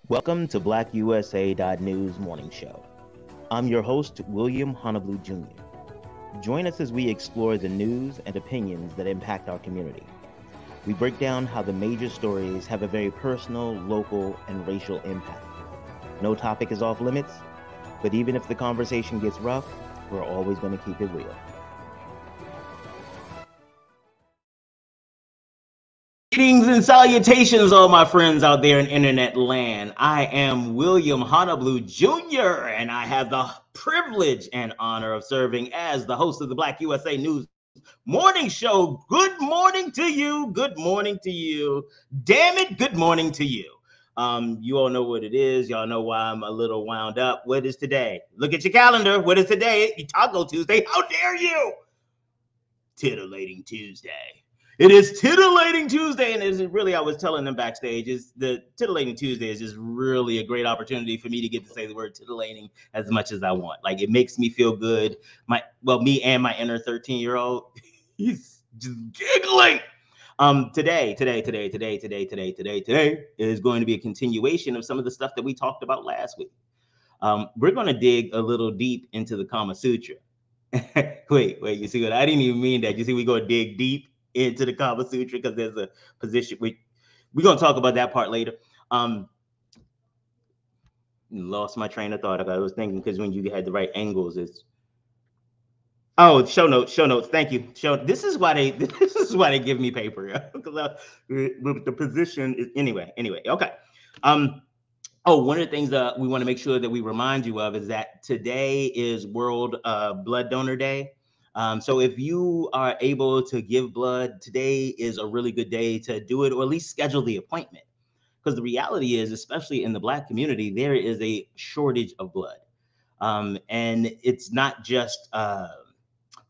Welcome to BlackUSA.news morning show. I'm your host, William Honolulu Jr. Join us as we explore the news and opinions that impact our community. We break down how the major stories have a very personal, local, and racial impact. No topic is off limits, but even if the conversation gets rough, we're always going to keep it real. Greetings and salutations, all my friends out there in internet land. I am William Honolulu Jr., and I have the privilege and honor of serving as the host of the Black USA News morning show. Good morning to you. Good morning to you. Damn it, good morning to you. You all know what it is. Y'all know why I'm a little wound up. What is today? Look at your calendar. What is today? Taco Tuesday. How dare you? Titillating Tuesday. It is Titillating Tuesday, and is really, I was telling them backstage, is the Titillating Tuesday is just really a great opportunity for me to get to say the word titillating as much as I want. Like, it makes me feel good. Me and my inner 13-year-old, he's just giggling. Today is going to be a continuation of some of the stuff that we talked about last week. We're going to dig a little deep into the Kama Sutra. wait, you see what? I didn't even mean that. You see, we go dig deep into the Kama Sutra because there's a position. We're going to talk about that part later. Lost my train of thought. I was thinking because when you had the right angles, it's show notes. Thank you. This is why they give me paper, because the position is anyway. Okay. One of the things that we want to make sure that we remind you of is that today is World Blood Donor Day. So if you are able to give blood, today is a really good day to do it, or at least schedule the appointment. Because the reality is, especially in the Black community, there is a shortage of blood. And it's not just for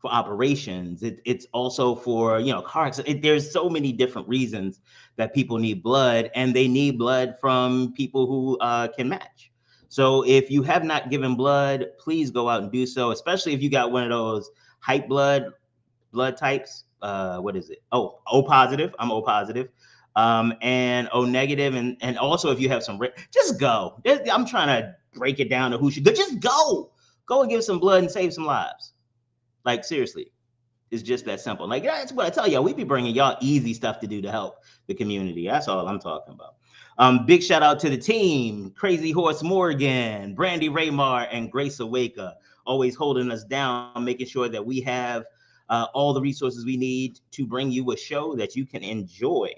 operations, it's also for, car accidents. There's so many different reasons that people need blood, and they need blood from people who can match. So if you have not given blood, please go out and do so, especially if you got one of those hype blood types. What is it? O positive. I'm O positive. And O negative. And also if you have some, just go. I'm trying to break it down to who should go. Just go and give some blood and save some lives. Like, seriously, it's just that simple. Like, that's what I tell y'all. We be bringing y'all easy stuff to do to help the community. That's all I'm talking about. Big shout out to the team, Crazy Horse Morgan, Brandy Raymar, and Grace Awaka, always holding us down, making sure that we have all the resources we need to bring you a show that you can enjoy.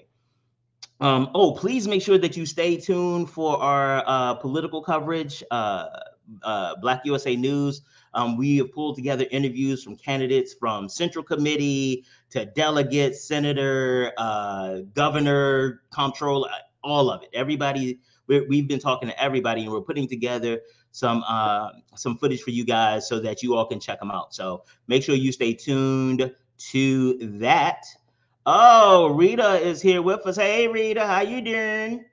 Please make sure that you stay tuned for our political coverage, Black USA News. We have pulled together interviews from candidates from Central Committee to delegates, senator, governor, comptroller, all of it. Everybody, we've been talking to everybody, and we're putting together some footage for you guys so that you all can check them out. So make sure you stay tuned to that. Oh, Rita is here with us. Hey, Rita, how you doing?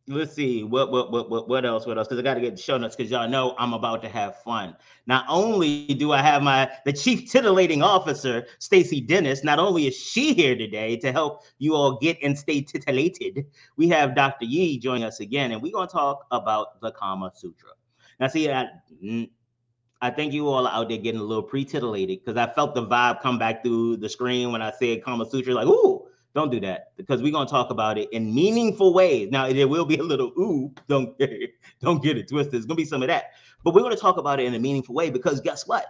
Let's see what else? Because I got to get the show notes, because y'all know I'm about to have fun. Not only do I have the chief titillating officer, Stacey Dennis. Not only is she here today to help you all get and stay titillated, we have Dr. Yee joining us again, and we're going to talk about the Kama Sutra. Now, see, I think you all are out there getting a little pre-titillated, because I felt the vibe come back through the screen when I said Kama Sutra, like, ooh. Don't do that, because we're going to talk about it in meaningful ways. Now, there will be a little, don't get it twisted. There's going to be some of that. But we're going to talk about it in a meaningful way, because guess what?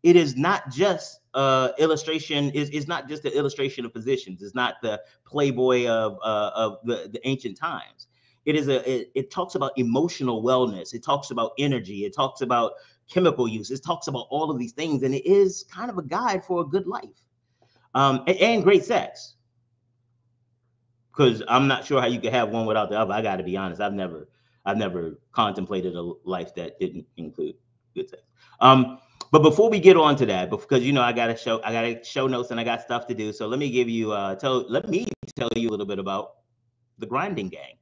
It is not just illustration. It's not just the illustration of positions. It's not the Playboy of the ancient times. It talks about emotional wellness. It talks about energy. It talks about chemical use. It talks about all of these things. And it is kind of a guide for a good life and great sex. Because I'm not sure how you could have one without the other. I got to be honest. I've never contemplated a life that didn't include good sex. But before we get on to that, because I got show notes and I got stuff to do. So let me give you let me tell you a little bit about the Grinding Gang.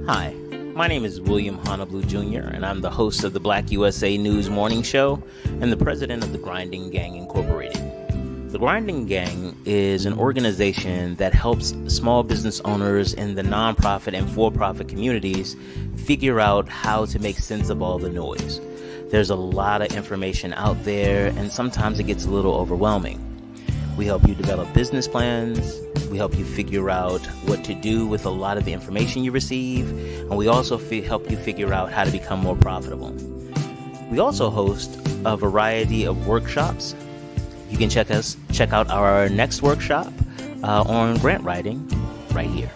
Hi, my name is William Honolulu Jr., and I'm the host of the Black USA News morning show and the president of the Grinding Gang Incorporated. The Grinding Gang is an organization that helps small business owners in the nonprofit and for-profit communities figure out how to make sense of all the noise. There's a lot of information out there, and sometimes it gets a little overwhelming. We help you develop business plans. We help you figure out what to do with a lot of the information you receive, and we also help you figure out how to become more profitable. We also host a variety of workshops. You can check out our next workshop on grant writing right here.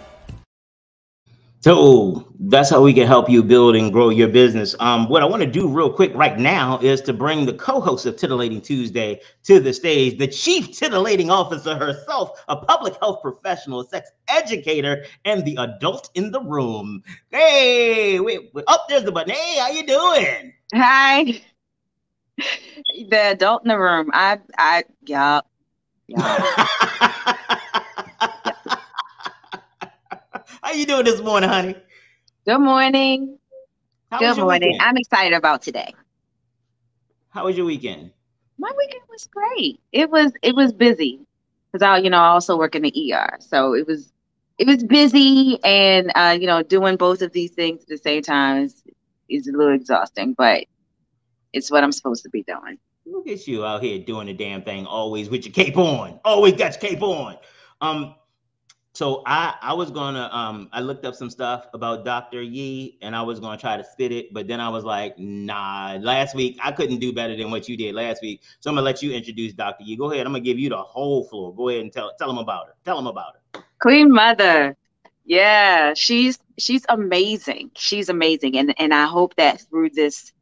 So that's how we can help you build and grow your business. What I want to do real quick right now is to bring the co-host of Titillating Tuesday to the stage, the chief titillating officer herself, a public health professional, a sex educator, and the adult in the room. Hey, wait, there's the button. Hey, how you doing? Hi. The adult in the room. Yeah. How you doing this morning, honey? Good morning. Good morning. Weekend? I'm excited about today. How was your weekend? My weekend was great. It was busy because I also work in the ER, so it was busy, and doing both of these things at the same time is a little exhausting, but it's what I'm supposed to be doing. Look at you out here doing the damn thing, always with your cape on. Always got your cape on. So I was gonna I looked up some stuff about Dr. Yee, and I was gonna try to spit it, but then I was like, nah. Last week I couldn't do better than what you did last week, so I'm gonna let you introduce Dr. Yee. Go ahead. I'm gonna give you the whole floor. Go ahead and tell them about her. Tell them about her. Queen Mother. Yeah, she's amazing. She's amazing, and I hope that through this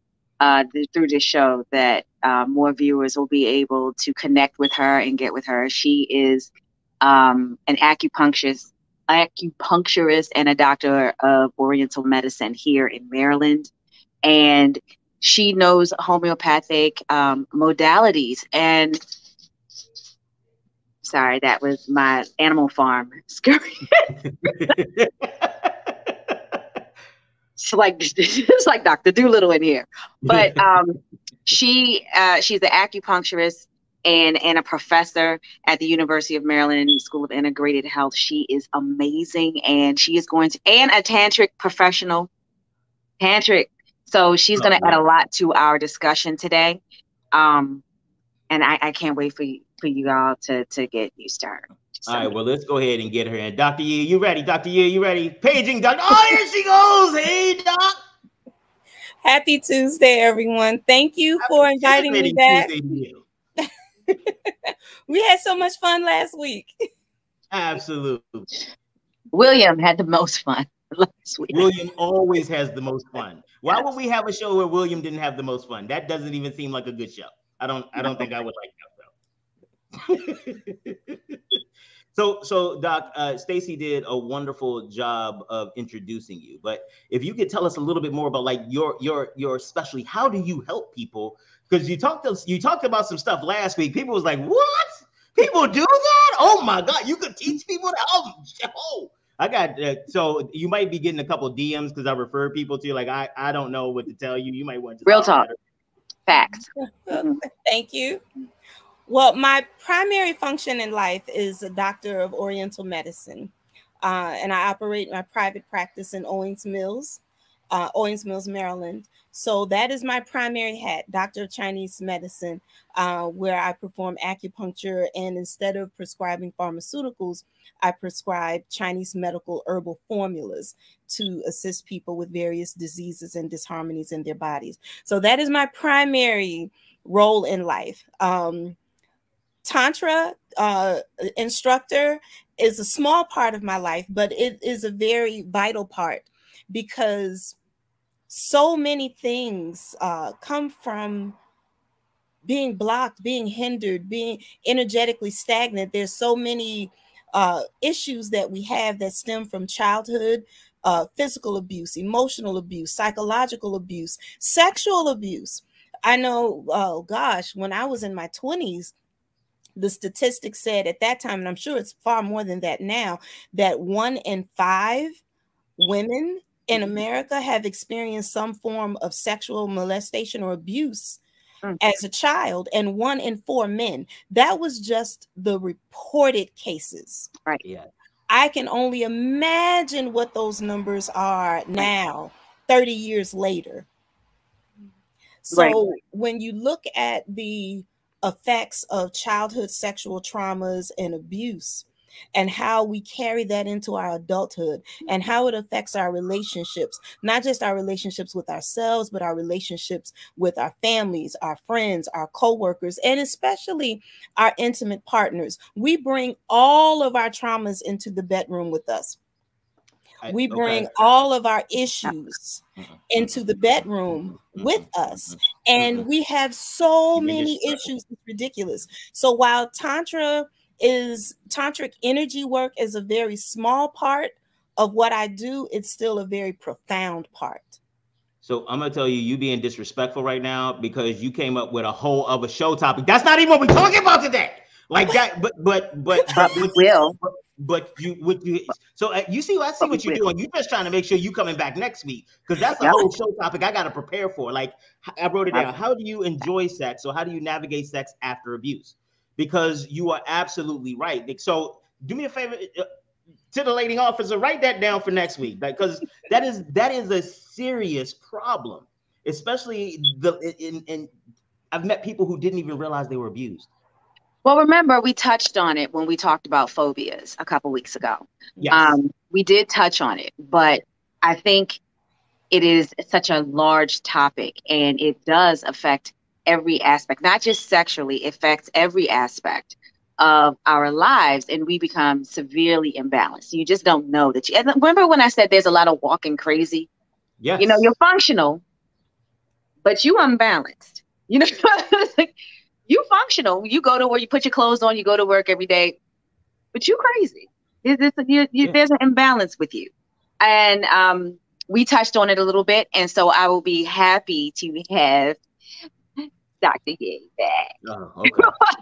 show that more viewers will be able to connect with her and get with her. She is an acupuncturist and a doctor of Oriental medicine here in Maryland, and she knows homeopathic modalities. And sorry, that was my Animal Farm scurry. It's like Dr. Doolittle in here, but she's an acupuncturist and a professor at the University of Maryland School of Integrated Health. She is amazing, and she is and a tantric professional. So she's going to add a lot to our discussion today, and I can't wait for you all to get used to her. All right, well, let's go ahead and get her in. Dr. Yee, you ready? Dr. Yee, you ready? Paging Dr. Oh, here she goes. Hey, Doc. Happy Tuesday, everyone. Thank you for inviting me back. We had so much fun last week. Absolutely. William had the most fun last week. William always has the most fun. Why would we have a show where William didn't have the most fun? That doesn't even seem like a good show. I don't think I would like that, though. So Doc, Stacey did a wonderful job of introducing you, but if you could tell us a little bit more about like your specialty, how do you help people? Because you talked about some stuff last week. People was like, what? People do that? Oh my God, you could teach people that? Oh, I got so you might be getting a couple of DMs because I refer people to you. Like I don't know what to tell you. You might want to real talk. Facts. Thank you. Well, my primary function in life is a doctor of Oriental medicine, and I operate my private practice in Owings Mills, Maryland. So that is my primary hat, Doctor of Chinese Medicine, where I perform acupuncture, and instead of prescribing pharmaceuticals, I prescribe Chinese medical herbal formulas to assist people with various diseases and disharmonies in their bodies. So that is my primary role in life. Tantra instructor is a small part of my life, but it is a very vital part because so many things come from being blocked, being hindered, being energetically stagnant. There's so many issues that we have that stem from childhood, physical abuse, emotional abuse, psychological abuse, sexual abuse. I know, oh gosh, when I was in my 20s, the statistics said at that time, and I'm sure it's far more than that now, that 1 in 5 women in America have experienced some form of sexual molestation or abuse as a child, and 1 in 4 men. That was just the reported cases. Right. Yeah. I can only imagine what those numbers are now, 30 years later. So when you look at the effects of childhood sexual traumas and abuse, and how we carry that into our adulthood, and how it affects our relationships, not just our relationships with ourselves, but our relationships with our families, our friends, our coworkers, and especially our intimate partners. We bring all of our traumas into the bedroom with us. We bring all of our issues into the bedroom with us. And we have so many issues. It's ridiculous. So while tantric energy work is a very small part of what I do, it's still a very profound part. So I'm gonna tell you, you being disrespectful right now because you came up with a whole other show topic. That's not even what we're talking about today. Like that, you see what you're doing. You're just trying to make sure you coming back next week, because that's a whole show topic I got to prepare for. Like, I wrote it down. How do you enjoy sex? So how do you navigate sex after abuse? Because you are absolutely right. So do me a favor, titillating officer, write that down for next week, because that is a serious problem, especially I've met people who didn't even realize they were abused. Well, remember, we touched on it when we talked about phobias a couple weeks ago. Yes. We did touch on it, but I think it is such a large topic, and it does affect every aspect, not just sexually, it affects every aspect of our lives, and we become severely imbalanced. You just don't know that. And remember when I said there's a lot of walking crazy? Yes. You know, you're functional, but you unbalanced. You know, you functional. You go to where you put your clothes on, you go to work every day, but you crazy. There's an imbalance with you. And we touched on it a little bit. And so I will be happy to have Dr. Yeh back. Oh, okay.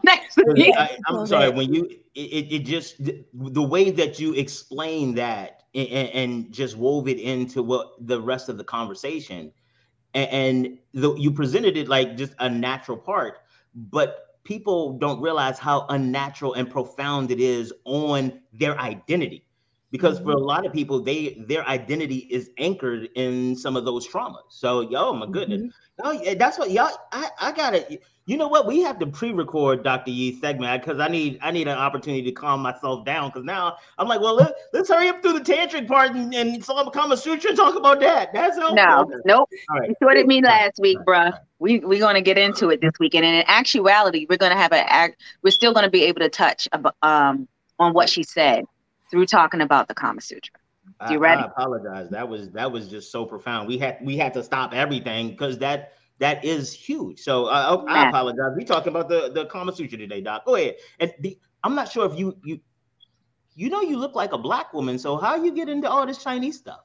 Next week. I'm sorry, when it just, the way that you explained that and just wove it into what the rest of the conversation, and you presented it like just a natural part, but people don't realize how unnatural and profound it is on their identity, because for a lot of people, their identity is anchored in some of those traumas. So, my goodness, that's what y'all. I gotta. You know what? We have to pre-record Dr. Yee's segment, because I need an opportunity to calm myself down, because now I'm like, well, let's hurry up through the tantric part and some Kama Sutra and talk about that. That's nope. All right. You sorted me last week, bruh. We're going to get into it this weekend, and in actuality, we're going to have we're still going to be able to touch on what she said through talking about the Kama Sutra. You ready? I apologize. That was just so profound. We had to stop everything, because that is huge. So I apologize. We talking about the Kama Sutra today, Doc. Go ahead. And I'm not sure if you look like a Black woman. So how you get into all this Chinese stuff?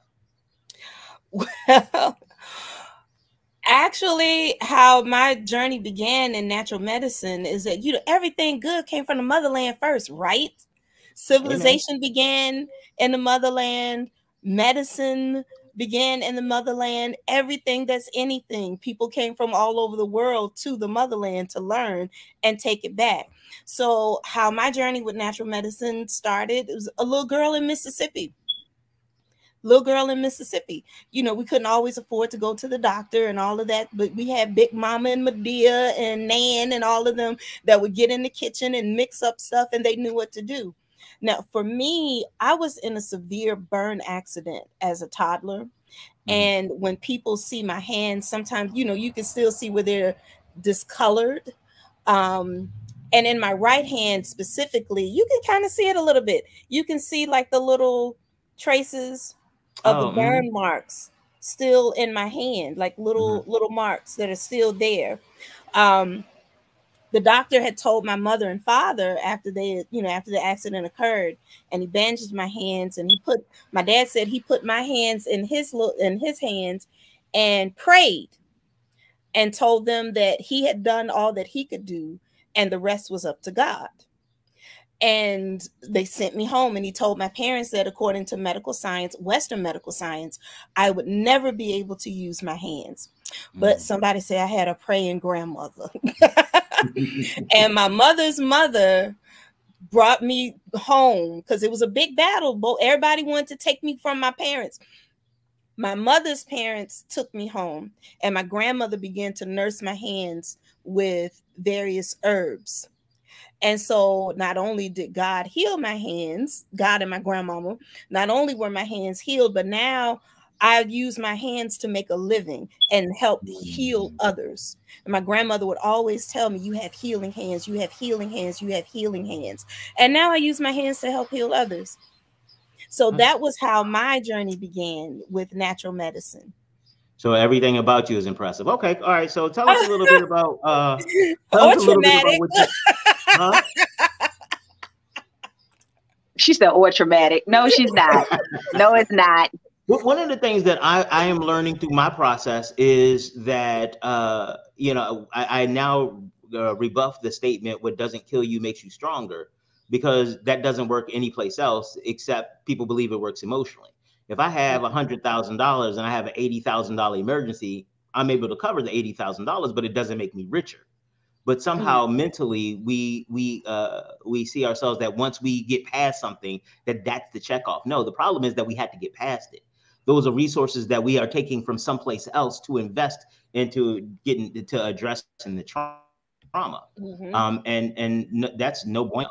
Well, actually, how my journey began in natural medicine is that everything good came from the motherland first, right? Civilization began in the motherland. Medicine began in the motherland. Everything that's anything, people came from all over the world to the motherland to learn and take it back. So how my journey with natural medicine started, it was a little girl in Mississippi. We couldn't always afford to go to the doctor and all of that, but we had Big Mama and Medea and Nan and all of them that would get in the kitchen and mix up stuff, and they knew what to do. Now, for me, I was in a severe burn accident as a toddler. And when people see my hands, sometimes, you can still see where they're discolored. And in my right hand specifically, you can kind of see it a little bit. You can see like the little traces of the burn marks still in my hand, like little marks that are still there. The doctor had told my mother and father after after the accident occurred, and he bandaged my hands, and my dad said he put my hands in his hands and prayed and told them that he had done all that he could do and the rest was up to God. And they sent me home, and he told my parents that according to medical science, Western medical science, I would never be able to use my hands. But somebody said I had a praying grandmother. And my mother's mother brought me home because it was a big battle. But everybody wanted to take me from my parents. My mother's parents took me home, and my grandmother began to nurse my hands with various herbs. And so not only did God heal my hands, God and my grandmama, not only were my hands healed, but now I use my hands to make a living and help heal others. And my grandmother would always tell me, you have healing hands, you have healing hands, you have healing hands. And now I use my hands to help heal others. So that was how my journey began with natural medicine. So everything about you is impressive. Okay, all right. So tell us a little bit about or traumatic. Huh? She said or traumatic. No, she's not. No, it's not. One of the things that I am learning through my process is that you know, I now rebuff the statement, what doesn't kill you makes you stronger, because that doesn't work anyplace else except people believe it works emotionally. If I have $100,000 and I have an $80,000 emergency, I'm able to cover the $80,000, but it doesn't make me richer. But somehow mentally, we see ourselves that once we get past something, that's the checkoff. No, the problem is that we had to get past it. Those are resources that we are taking from someplace else to invest into getting to addressing the trauma. And that's no bueno.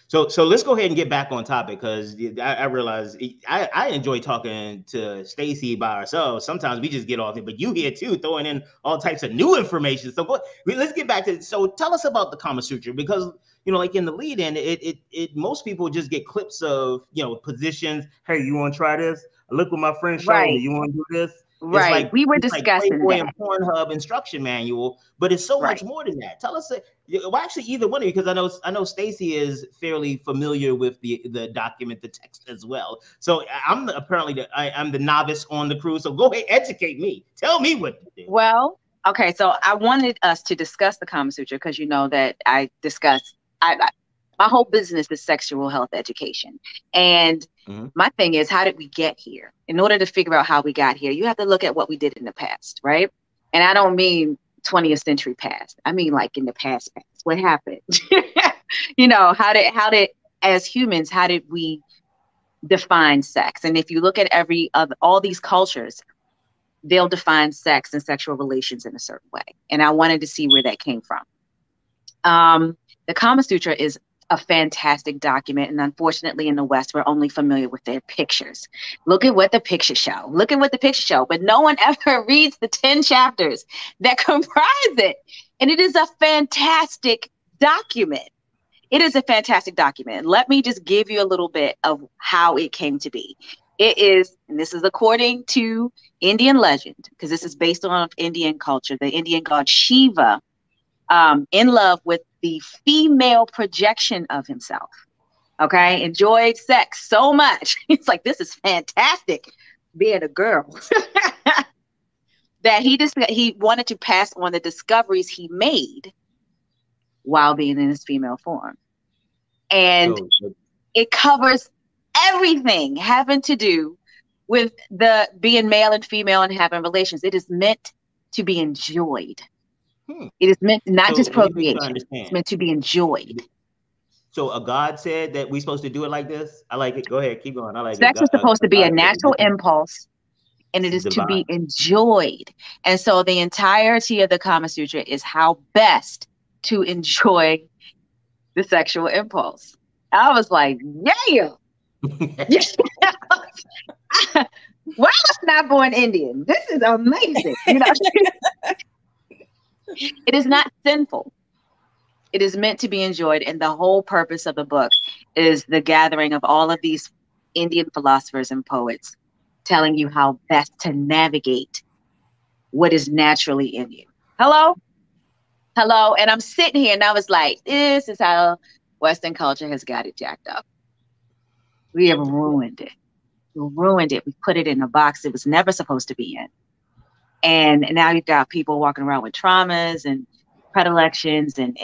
So let's go ahead and get back on topic, because I realize I enjoy talking to Stacey by ourselves. Sometimes we just get off it, but you here too, throwing in all types of new information. So let's get back to it. So tell us about the Kama Sutra, because, you know, like in the lead in, it most people just get clips of, you know, positions. Hey, you want to try this? Look what my friend showed me. You want to do this? Right. Like, we were discussing like that. Pornhub instruction manual, but it's so much more than that. Tell us, well, actually, either one of you, because I know Stacey is fairly familiar with the document, the text as well. So I'm I'm the novice on the crew. So go ahead, educate me. Tell me what to do. Well, okay. So I wanted us to discuss the Kama Sutra because you know that I discuss. My whole business is sexual health education. And my thing is, how did we get here? In order to figure out how we got here, you have to look at what we did in the past, right? And I don't mean 20th century past. I mean, like in the past. What happened? You know, how did as humans, how did we define sex? And if you look at all these cultures, they'll define sex and sexual relations in a certain way. And I wanted to see where that came from. The Kama Sutra is a fantastic document, and unfortunately in the West we're only familiar with their pictures. Look at what the pictures show. But no one ever reads the 10 chapters that comprise it. And it is a fantastic document. Let me just give you a little bit of how it came to be. It is, and this is according to Indian legend, because this is based on Indian culture, the Indian god Shiva, in love with the female projection of himself. Okay, enjoyed sex so much. It's like, this is fantastic, being a girl, that he wanted to pass on the discoveries he made while being in his female form. And it covers everything having to do with the being male and female and having relations. It is meant to be enjoyed. It is meant not just procreation. It's meant to be enjoyed. So a God said that we're supposed to do it like this? I like it. Go ahead, keep going. I like it. Sex is supposed to be a natural impulse, and it is to be enjoyed. And so the entirety of the Kama Sutra is how best to enjoy the sexual impulse. I was like, yeah. Why was I not born Indian? This is amazing. You know? It is not sinful. It is meant to be enjoyed. And the whole purpose of the book is the gathering of all of these Indian philosophers and poets telling you how best to navigate what is naturally in you. Hello? And I'm sitting here and I was like, this is how Western culture has got it jacked up. We have ruined it. We put it in a box it was never supposed to be in. And now you've got people walking around with traumas and predilections and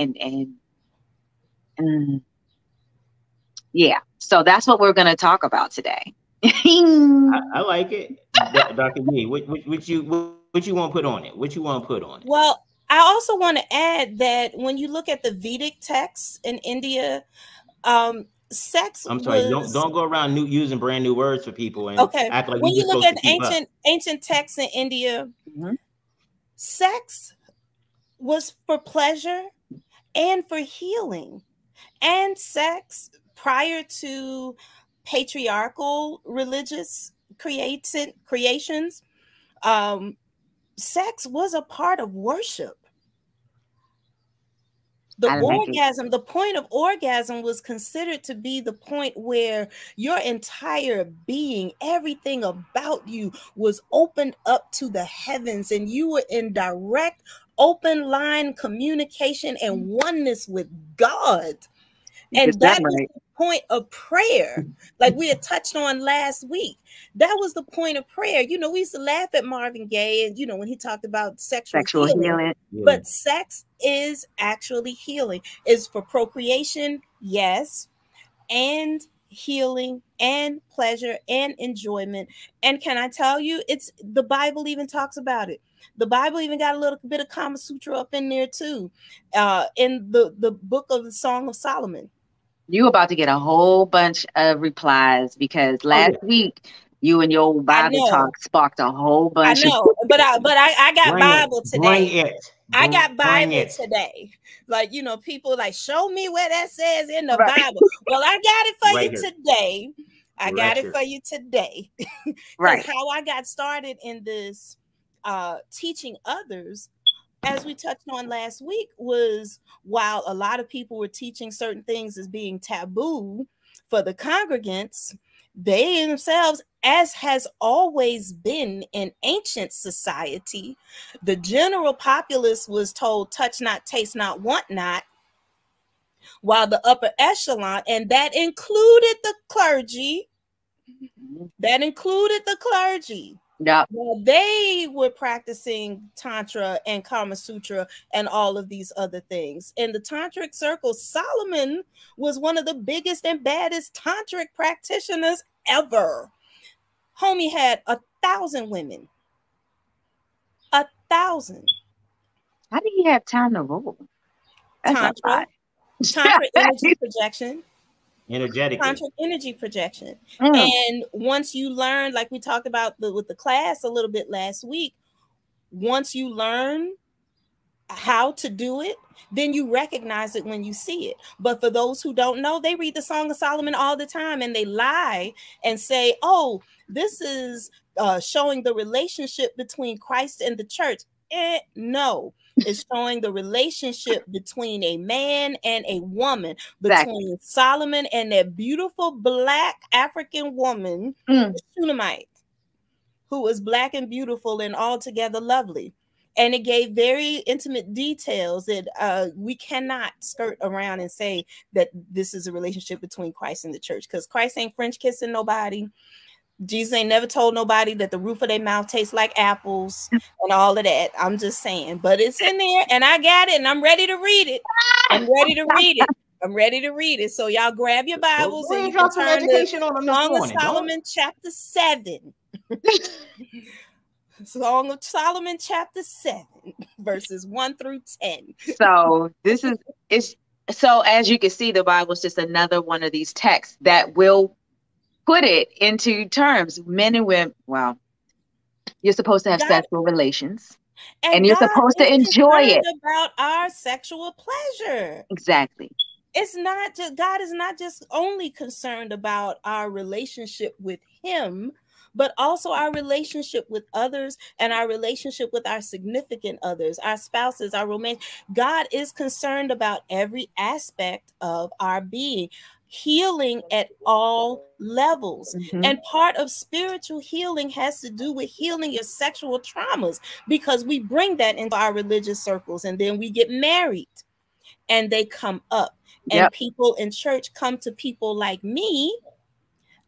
yeah. So that's what we're going to talk about today. I like it. Dr. Yee, what you want to put on it? What you want to put on it? Well, I also want to add that when you look at the Vedic texts in India, sex I'm sorry, was... don't go around using brand new words for people and Okay. act like when you're you look supposed at to keep up. ancient texts in India, sex was for pleasure and for healing. And sex, prior to patriarchal religious creations, sex was a part of worship. The point of orgasm was considered to be the point where your entire being, everything about you was opened up to the heavens, and you were in direct, open line communication and oneness with God. And that was the point of prayer, like we had touched on last week. That was the point of prayer. You know, we used to laugh at Marvin Gaye, and, you know, when he talked about sexual healing. But sex is actually healing. It's for procreation, yes, and healing and pleasure and enjoyment. And can I tell you, it's the Bible even talks about it. The Bible even got a little bit of Kama Sutra up in there too, in the book of the Song of Solomon. You about to get a whole bunch of replies because last week you and your Bible talk sparked a whole bunch. I know, but I got Bible today. I got Bible today. Like, you know, people like, show me where that says in the Bible. Well, I got it for you today. I got it for you today. Because how I got started in this teaching others, as we touched on last week, was while a lot of people were teaching certain things as being taboo for the congregants, they themselves, as has always been in ancient society, the general populace was told, touch not, taste not, want not, while the upper echelon, and that included the clergy, yeah, well, they were practicing Tantra and Kama Sutra and all of these other things. In the tantric circle, Solomon was one of the biggest and baddest tantric practitioners ever. Homie had 1,000 women. 1,000. How do you have time to roll? That's Tantra energy projection. Energetically. Tantric energy projection. And once you learn, like we talked about with the class a little bit last week, once you learn how to do it, then you recognize it when you see it. But for those who don't know, they read the Song of Solomon all the time and they lie and say, oh, this is showing the relationship between Christ and the church. No, it's showing the relationship between a man and a woman, between Solomon and that beautiful Black African woman, the Shunammite, who was Black and beautiful and altogether lovely. And it gave very intimate details that we cannot skirt around and say that this is a relationship between Christ and the church, because Christ ain't French kissing nobody. Jesus ain't never told nobody that the roof of their mouth tastes like apples and all of that. I'm just saying, but it's in there and I got it and I'm ready to read it. I'm ready to read it. So y'all grab your Bibles and you can turn to Song of Solomon chapter 7. Song of Solomon chapter 7, verses 1 through 10. So so as you can see, the Bible is just another one of these texts that will put it into terms. Men and women, well, you're supposed to have sexual relations and you're supposed to enjoy it. About our sexual pleasure. Exactly. It's not just, God is not just only concerned about our relationship with him, but also our relationship with others and our relationship with our significant others, our spouses, our romance. God is concerned about every aspect of our being. Healing at all levels. And part of spiritual healing has to do with healing your sexual traumas, because we bring that into our religious circles and then we get married and they come up. And people in church come to people like me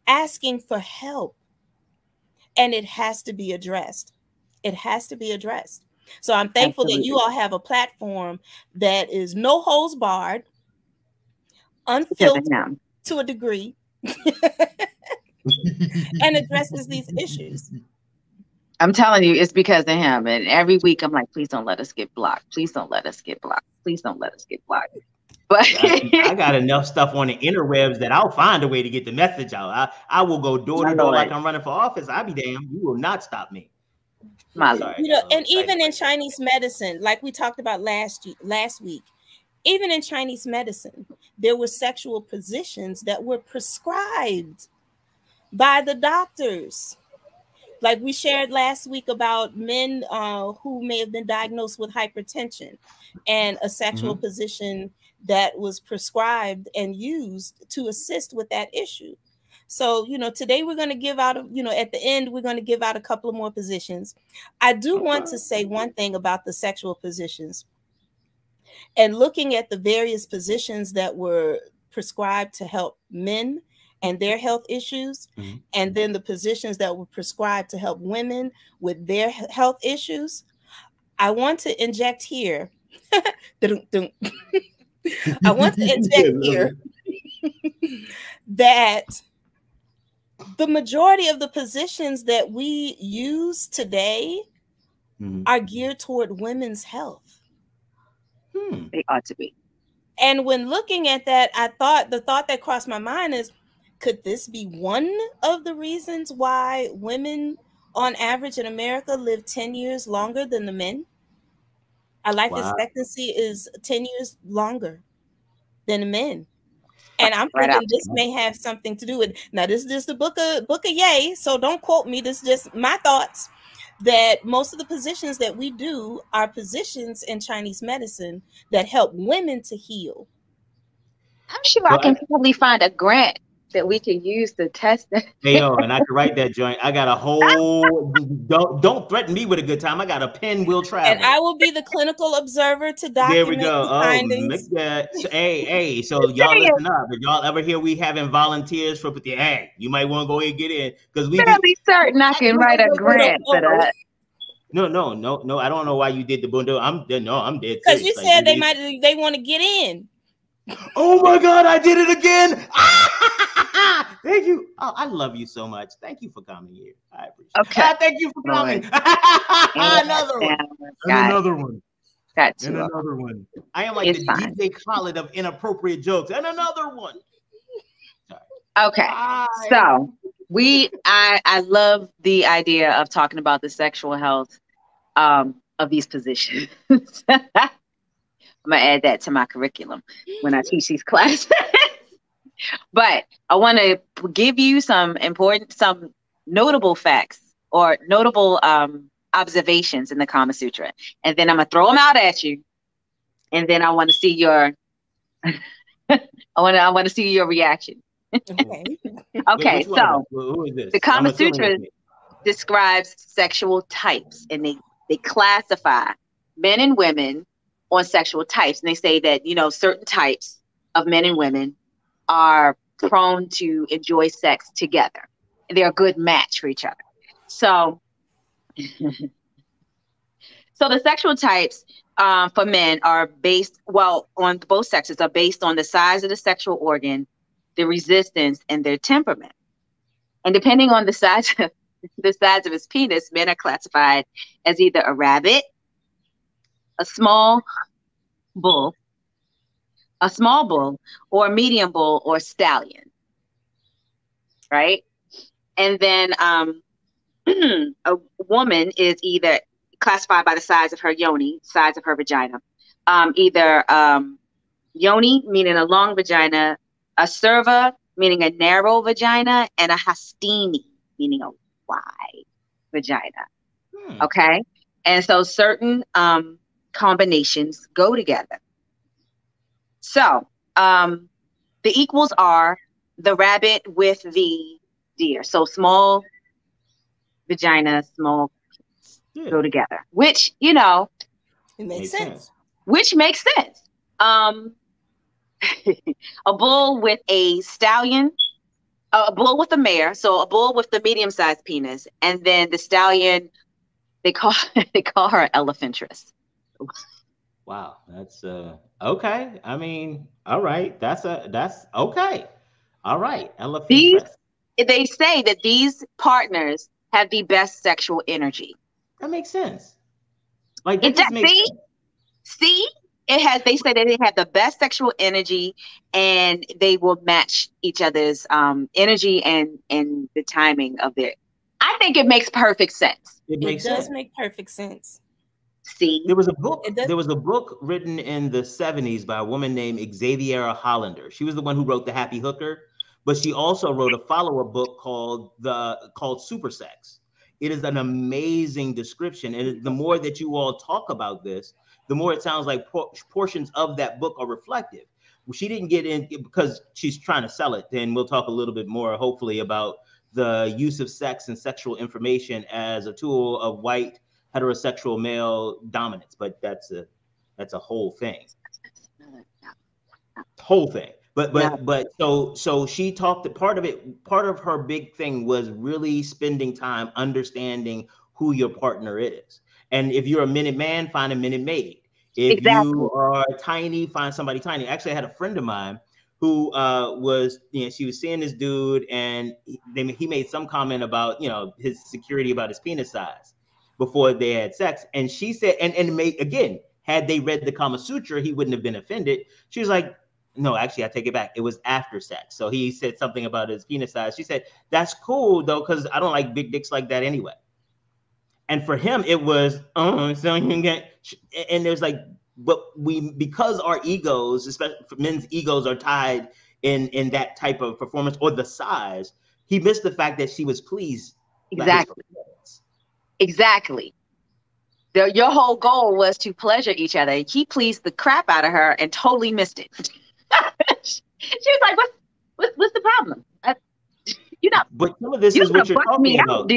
asking for help. And it has to be addressed. It has to be addressed. So I'm thankful that you all have a platform that is no holds barred, unfiltered to a degree, and addresses these issues. I'm telling you, it's because of him. And every week I'm like, please don't let us get blocked. Please don't let us get blocked. Please don't let us get blocked. But I got enough stuff on the interwebs that I'll find a way to get the message out. I will go door to door like I'm running for office. I'll be damned. You will not stop me. Sorry, you know, and even in Chinese medicine, like we talked about last week, even in Chinese medicine, there were sexual positions that were prescribed by the doctors. Like we shared last week about men who may have been diagnosed with hypertension and a sexual position that was prescribed and used to assist with that issue. So, you know, today we're going to give out, you know, at the end, we're going to give out a couple of more positions. I do want to say one thing about the sexual positions and looking at the various positions that were prescribed to help men and their health issues, and then the positions that were prescribed to help women with their health issues. I want to inject here. I want to inject here that the majority of the positions that we use today are geared toward women's health. They ought to be. And when looking at that, the thought that crossed my mind is, could this be one of the reasons why women on average in America live 10 years longer than the men? Our life expectancy is 10 years longer than the men. And I'm thinking this may have something to do with, now this is just the book of Yay, so don't quote me, this is just my thoughts, that most of the positions that we do are positions in Chinese medicine that help women to heal. I'm sure I can probably find a grant that we can use to test it. Hey, yo, and I can write that joint. I got a whole, don't threaten me with a good time. I got a pen will travel. And I will be the clinical observer to document there we go. the findings. Hey, so y'all listen up. If y'all ever hear we having volunteers for the, hey, you might want to go ahead and get in. Because we be certain I can write a grant for that. No. I don't know why you did the bundle. I'm dead. Because you said they want to get in. Oh my God, I did it again. Thank you. Oh, I love you so much. Thank you for coming here. I appreciate it. Okay. Thank you for coming. Another one. Another one. Got and another one. I am like the DJ Khaled of inappropriate jokes. And another one. Sorry. Okay. Bye. So I love the idea of talking about the sexual health of these positions. I'm gonna add that to my curriculum when I teach these classes. But I want to give you some notable facts or notable observations in the Kama Sutra, and then I'm gonna throw them out at you, and then I want to see your, I want to see your reaction. Okay. So who is this? The Kama Sutra describes sexual types, and they classify men and women on sexual types, and they say that, you know, certain types of men and women are prone to enjoy sex together. They're a good match for each other. So, so the sexual types for men are based, on both sexes, are based on the size of the sexual organ, the resistance, and their temperament. And depending on the size of his penis, men are classified as either a rabbit, a small bull, or a medium bull, or stallion, right? And then a woman is either classified by the size of her yoni, size of her vagina, either yoni, meaning a long vagina, a serva, meaning a narrow vagina, and a hastini, meaning a wide vagina. Okay? And so certain combinations go together. So the equals are the rabbit with the deer. So small vagina, small go together, which, you know, it makes sense. Which makes sense. A bull with a stallion, a bull with a mare. So a bull with the medium-sized penis, and then the stallion, they call her elephantress. Wow, that's okay. I mean, all right, that's okay. All right, elephantress. they say that these partners have the best sexual energy. That makes sense. Like that just makes sense. See, they say that they have the best sexual energy, and they will match each other's energy and the timing of their. I think it makes perfect sense. It does make perfect sense. See, there was a book. There was a book written in the 70s by a woman named Xaviera Hollander. She was the one who wrote The Happy Hooker, but she also wrote a follow-up book called Super Sex. It is an amazing description, and the more that you all talk about this, the more it sounds like portions of that book are reflective. She didn't get in because she's trying to sell it, and we'll talk a little bit more, hopefully, about the use of sex and sexual information as a tool of white heterosexual male dominance. But that's a whole thing. But so she talked. Part of her big thing was really spending time understanding who your partner is. And if you're a minute man, find a minute maid. If you are tiny, find somebody tiny. Actually, I had a friend of mine who she was seeing this dude, and he made some comment about, his security about his penis size before they had sex. And she said, again, had they read the Kama Sutra, he wouldn't have been offended. She was like, no, actually, I take it back. It was after sex. So he said something about his penis size. She said, that's cool, though, because I don't like big dicks like that anyway. And for him, it was, so you can get, and there's like, but because our egos, especially men's egos, are tied in that type of performance or the size, he missed the fact that she was pleased. Exactly. Your whole goal was to pleasure each other. He pleased the crap out of her and totally missed it. She was like, what's the problem? But some of this is what you're talking about.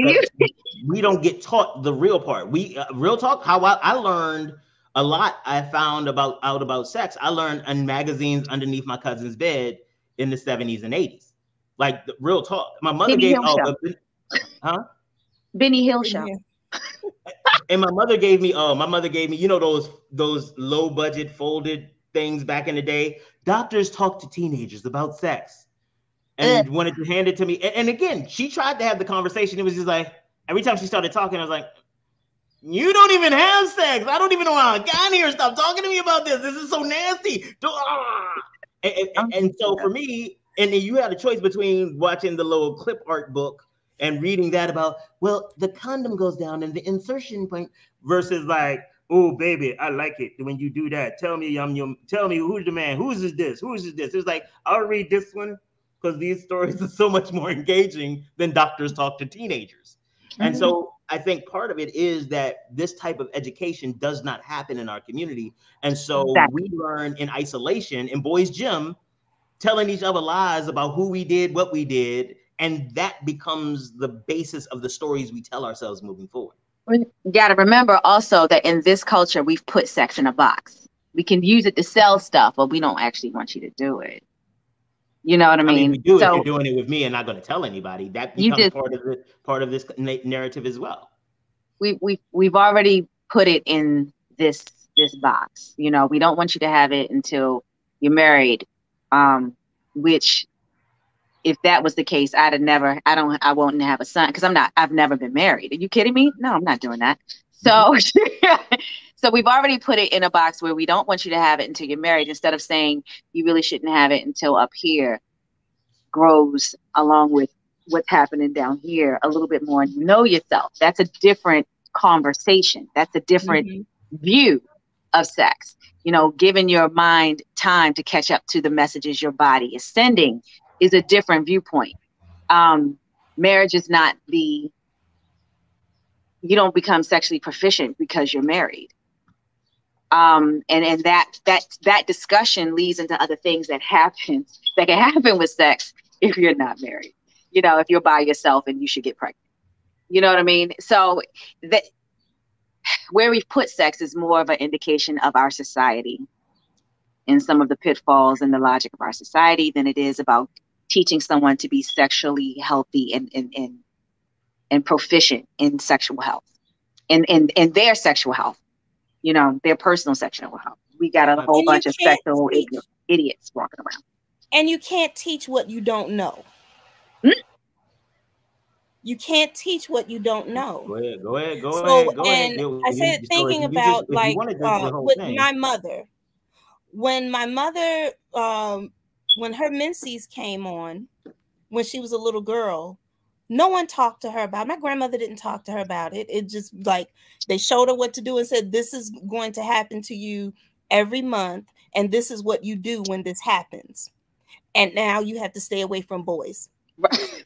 We don't get taught the real part. Real talk, how I learned a lot. I found out about sex. I learned in magazines underneath my cousin's bed in the 70s and 80s. Like the real talk. My mother gave Benny Hill show. And my mother gave me, those low budget folded things back in the day. Doctors talk to teenagers about sex and wanted to hand it to me. And again, she tried to have the conversation. It was just like, every time she started talking, I was like, you don't even have sex. I don't even know how I got here. Stop talking to me about this. This is so nasty. And so for me, and then you had a choice between watching the little clip art book and reading that about, well, the condom goes down and the insertion point versus like, oh, baby, I like it when you do that. Tell me, tell me who's the man? Who's this? Who's this? It's like, I'll read this one because these stories are so much more engaging than doctors talk to teenagers. Mm-hmm. And so I think part of it is that this type of education does not happen in our community. And so we learn in isolation in boys' gym, telling each other lies about who we did, what we did. And that becomes the basis of the stories we tell ourselves moving forward. We got to remember also that in this culture, we've put sex in a box. We can use it to sell stuff, but we don't actually want you to do it. You know what I mean? We do if you're doing it with me and not going to tell anybody. That becomes part of this narrative as well. We've already put it in this box. We don't want you to have it until you're married. Which, if that was the case, I won't have a son because I've never been married. Are you kidding me? No, I'm not doing that. So, so we've already put it in a box where we don't want you to have it until you're married, instead of saying you really shouldn't have it until up here grows along with what's happening down here a little bit more and you know yourself. That's a different conversation. That's a different view of sex. Giving your mind time to catch up to the messages your body is sending is a different viewpoint. Marriage is not you don't become sexually proficient because you're married. And that discussion leads into other things that can happen with sex if you're not married. If you're by yourself and you should get pregnant. You know what I mean? So that where we've put sex is more of an indication of our society and some of the pitfalls and the logic of our society than it is about teaching someone to be sexually healthy and proficient in sexual health and their sexual health, their personal sexual health. We got a whole bunch of sexual idiots walking around. And you can't teach what you don't know. You can't teach what you don't know. Go ahead, go ahead, go So, ahead, go ahead. and I said, So thinking if you just, about if you like wanted the whole with thing. my mother, when my mother, when her menses came on, when she was a little girl, no one talked to her about it. My grandmother didn't talk to her about it. It just like they showed her what to do and said, this is going to happen to you every month, and this is what you do when this happens. And now you have to stay away from boys. Right.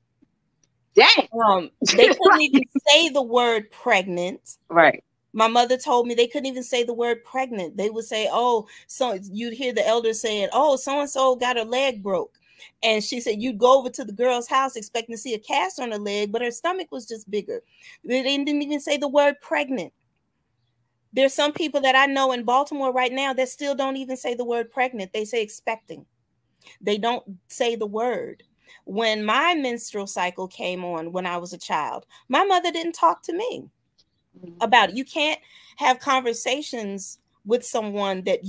Dang. They couldn't even say the word pregnant. Right. My mother told me they couldn't even say the word pregnant. They would say, oh, so you'd hear the elders saying, oh, so-and-so got her leg broke. And she said you'd go over to the girl's house expecting to see a cast on her leg, but her stomach was just bigger. They didn't even say the word pregnant. There's some people that I know in Baltimore right now that still don't even say the word pregnant. They say expecting. They don't say the word. When my menstrual cycle came on when I was a child, my mother didn't talk to me about it. You can't have conversations with someone that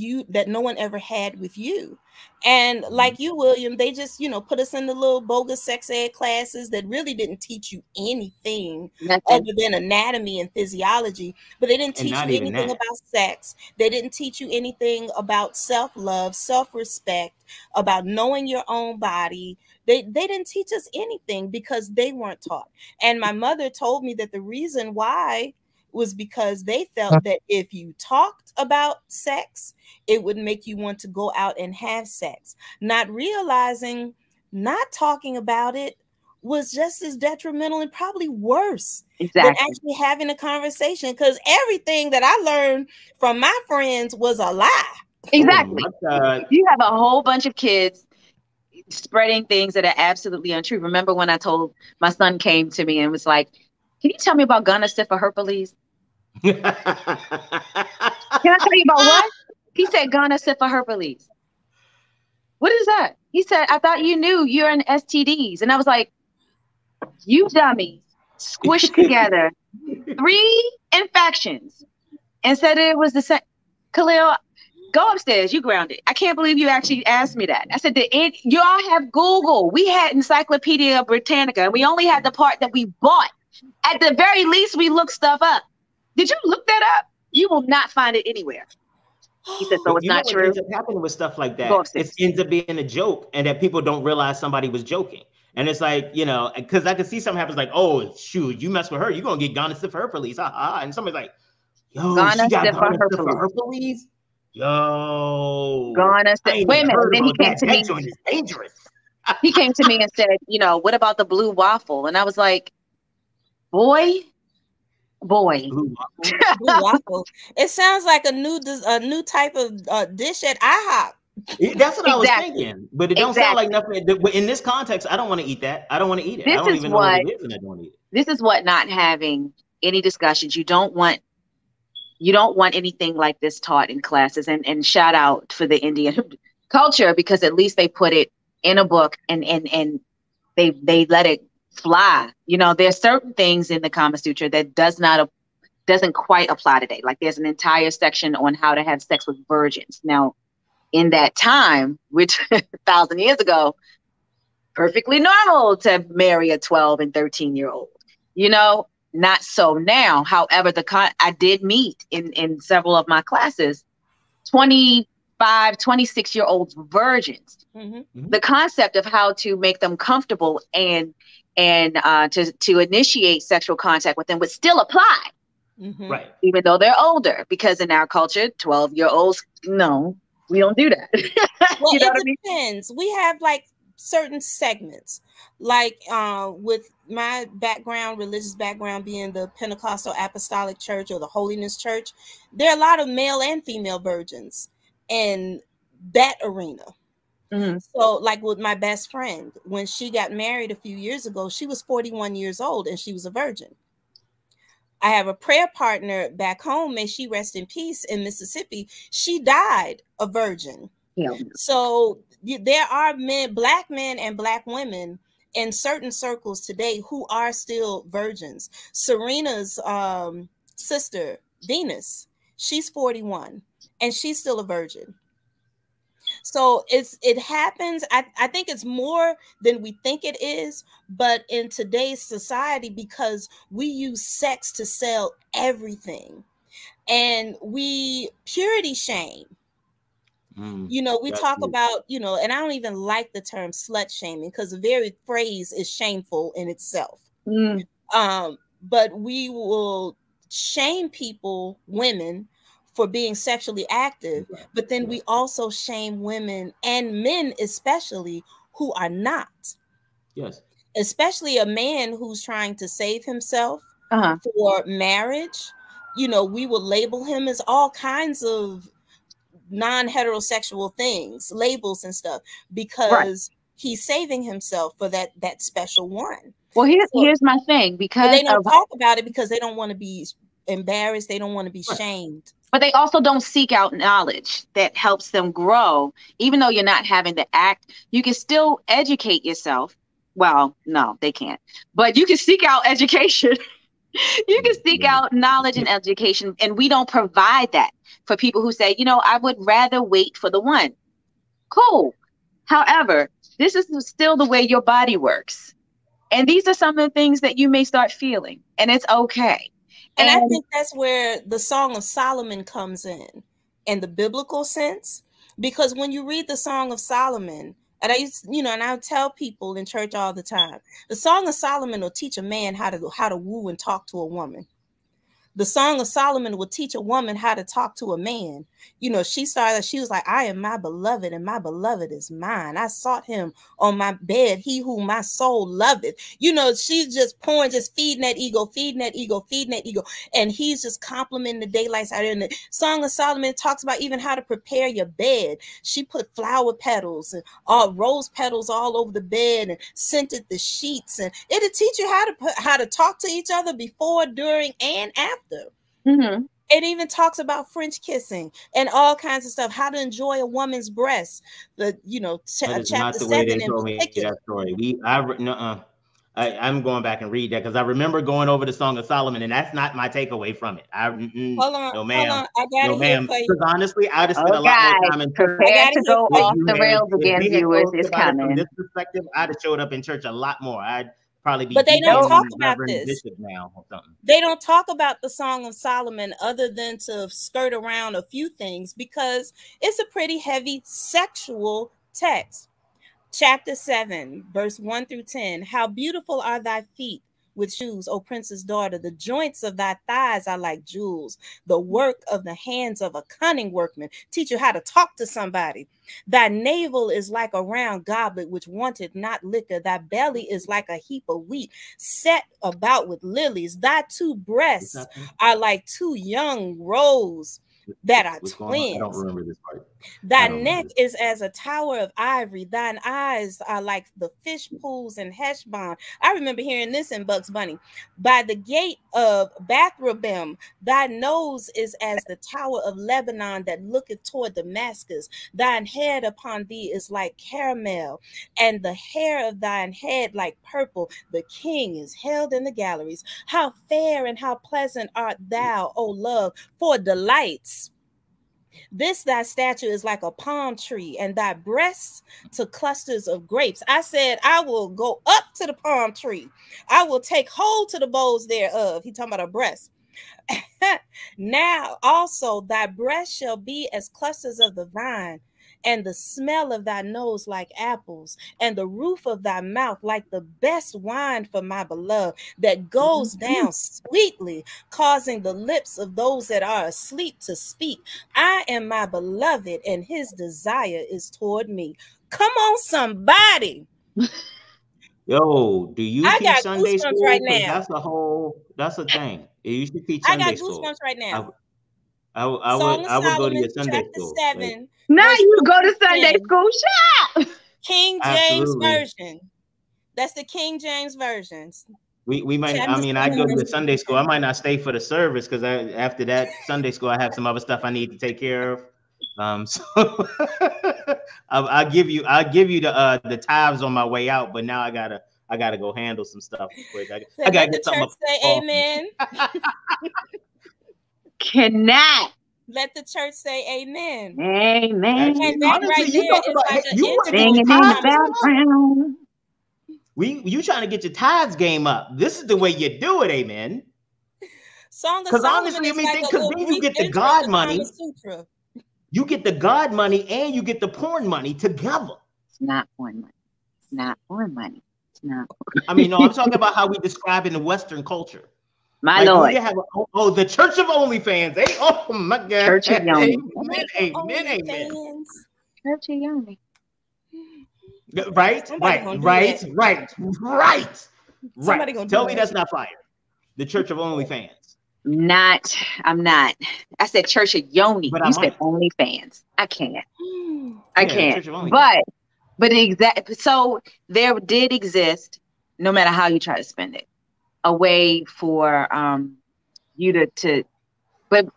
no one ever had with you. And like you, William, they just, put us in the little bogus sex ed classes that really didn't teach you anything other than anatomy and physiology, but they didn't teach you anything about sex. They didn't teach you anything about self-love, self-respect, about knowing your own body. They didn't teach us anything because they weren't taught. And my mother told me that the reason why was because they felt that if you talked about sex, it would make you want to go out and have sex, not realizing not talking about it was just as detrimental and probably worse than actually having a conversation, because everything that I learned from my friends was a lie. Exactly. You have a whole bunch of kids spreading things that are absolutely untrue. Remember when I told my son came to me and was like, can you tell me about gonorrhea herpes? Can I tell you about what? He said gonorrhea herpes. What is that? He said, I thought you knew you're in STDs. And I was like, you dummies squished together 3 infections and said it was the same. Khalil, go upstairs. You grounded. I can't believe you actually asked me that. I said, y'all have Google. We had Encyclopedia Britannica, and we only had the part that we bought. At the very least, we looked stuff up. Did you look that up? You will not find it anywhere. He said, so it's not true. What ends up happening with stuff like that? It ends up being a joke, and that people don't realize somebody was joking. And it's like, because I can see something happens like, oh, shoot, you mess with her, you're going to get gonorrhea herpes. And somebody's like, yo, she got gonorrhea herpes? Yo. Wait a minute. Then he came to me. That joint is dangerous. He came to me and said, what about the blue waffle? And I was like, boy. Blue waffle. It sounds like a new type of dish at IHOP. That's what I was thinking, but it don't sound like nothing. In this context, I don't want to eat that. I don't want to eat it. I don't even know what it is, and I don't want to eat it. This is what not having any discussions. You don't want anything like this taught in classes. And shout out for the Indian culture, because at least they put it in a book and they let it fly. There's certain things in the Kama Sutra that doesn't quite apply today. Like there's an entire section on how to have sex with virgins. Now, in that time, which 1,000 years ago, perfectly normal to marry a 12 and 13-year-old. Not so now. However, I did meet in several of my classes 25, 26-year-old virgins. Mm-hmm. The concept of how to make them comfortable and to initiate sexual contact with them would still apply. Mm-hmm. Right. Even though they're older, because in our culture, 12-year-olds, no, we don't do that. Well, it depends. We have like certain segments, like with my background, religious background being the Pentecostal Apostolic Church or the Holiness Church, there are a lot of male and female virgins in that arena. Mm-hmm. So like with my best friend, when she got married a few years ago, she was 41 years old and she was a virgin. I have a prayer partner back home, may she rest in peace, in Mississippi. She died a virgin. Yeah. So there are Black men and Black women in certain circles today who are still virgins. Serena's sister, Venus, she's 41 and she's still a virgin. So it happens. I think it's more than we think it is, but in today's society, because we use sex to sell everything, and we purity shame. You know, we talk about, you know, and I don't even like the term slut shaming because the very phrase is shameful in itself. But we will shame people, women, for being sexually active, but then we also shame women and men especially who are not. Yes. Especially a man who's trying to save himself for marriage. You know, we will label him as all kinds of non-heterosexual things, labels and stuff, because he's saving himself for that special one. Well, here's my thing, because they don't talk about it because they don't want to be embarrassed, they don't want to be shamed. But they also don't seek out knowledge that helps them grow. Even though you're not having the act, you can still educate yourself. Well, no, they can't. But you can seek out education. You can seek out knowledge and education, and we don't provide that for people who say, you know, I would rather wait for the one. Cool. However, this is still the way your body works. And these are some of the things that you may start feeling, and it's okay. And I think that's where the Song of Solomon comes in the biblical sense, because when you read the Song of Solomon, and I used, you know, and I would tell people in church all the time, the Song of Solomon will teach a man how to woo and talk to a woman. The Song of Solomon will teach a woman how to talk to a man. You know, she was like, I am my beloved, and my beloved is mine. I sought him on my bed, he whom my soul loveth. You know, she's just pouring, just feeding that ego, feeding that ego, feeding that ego. And he's just complimenting the daylights out. In the Song of Solomon talks about even how to prepare your bed. She put flower petals and rose petals all over the bed and scented the sheets. And it'll teach you how to talk to each other before, during, and after. It even talks about French kissing and all kinds of stuff, how to enjoy a woman's breast. You know, chapter 7 in particular. That story. I'm going back and read that because I remember going over the Song of Solomon, and that's not my takeaway from it. Hold on, I got it. Because honestly, I just spent a lot more time in prepare to go off the rails again. Viewers is coming. From this perspective, I'd have showed up in church a lot more. I'd probably be. But they don't talk about this now or something. They don't talk about the Song of Solomon other than to skirt around a few things because it's a pretty heavy sexual text. Chapter 7, verse 1 through 10. How beautiful are thy feet with shoes, O princess daughter. The joints of thy thighs are like jewels. The work of the hands of a cunning workman. Teach you how to talk to somebody. Thy navel is like a round goblet which wanteth not liquor. Thy belly is like a heap of wheat set about with lilies. Thy two breasts are like two young roes that are twins. I don't remember this part. Thy neck is as a tower of ivory. Thine eyes are like the fish pools in Heshbon. I remember hearing this in Bugs Bunny. By the gate of Bath-rabbim, thy nose is as the tower of Lebanon that looketh toward Damascus. Thine head upon thee is like caramel, and the hair of thine head like purple. The king is held in the galleries. How fair and how pleasant art thou, O love, for delights. This thy stature is like a palm tree, and thy breasts to clusters of grapes. I said, I will go up to the palm tree. I will take hold to the boughs thereof. He talking about a breast. Now also thy breast shall be as clusters of the vine, and the smell of thy nose like apples, and the roof of thy mouth like the best wine for my beloved, that goes down sweetly, causing the lips of those that are asleep to speak. I am my beloved, and his desire is toward me. Come on, somebody. Yo, do you teach Sunday school? Right now. That's a thing. You should teach Sunday school. I got goosebumps right now. I would go to your Sunday school. 7. Now you go to Sunday school. Shut up. King James Version. That's the King James version. We might. I mean, I go to the Sunday school. I might not stay for the service because after that Sunday school, I have some other stuff I need to take care of. So I'll give you the tithes on my way out. But now I gotta go handle some stuff quick. I gotta get something. Say amen. Cannot. Let the church say amen. Amen. And that honestly, right you there talk is about like hey, an you want to Singing get in your the tithes up. background. You trying to get your tithes game up. This is the way you do it, amen. Song of Because Solomon honestly, I is mean, like a because little then you brief get the intro God to money. Kama Sutra. You get the God money and you get the porn money together. It's not porn money. It's not porn money. It's not. I mean, no, I'm talking about how we describe in the Western culture. My Like Lord. we have the Church of OnlyFans. Hey, oh my God. Church of Yoni. Amen, amen, amen. Church of Yoni. Right. Somebody gonna do that. Right. Gonna Tell do me that. that's not fire. The Church of OnlyFans. I'm not. I said Church of Yoni. But You said OnlyFans. I can't. I Yeah, can't. Church of OnlyFans. So there did exist, no matter how you try to spend it, a way for you to but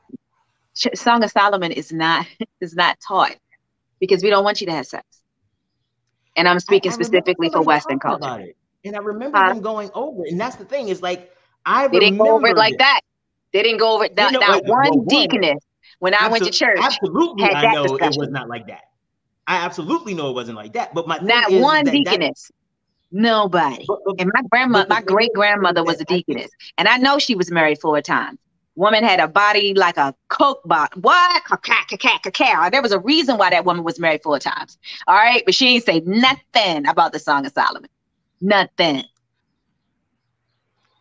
Song of Solomon is not taught because we don't want you to have sex. And I'm speaking specifically for Western culture. About it. And I remember them going over it. And that's the thing, is like they didn't go over it like that. They didn't go over it. One deaconess, when I went to church, absolutely, had I that know discussion. it was not like that. I absolutely know it wasn't like that. But my not thing is one deaconess. Nobody. And my great grandmother was a deaconess, and I know she was married 4 times. Woman had a body like a Coke bottle. What? There was a reason why that woman was married 4 times. All right, but she ain't say nothing about the Song of Solomon. Nothing.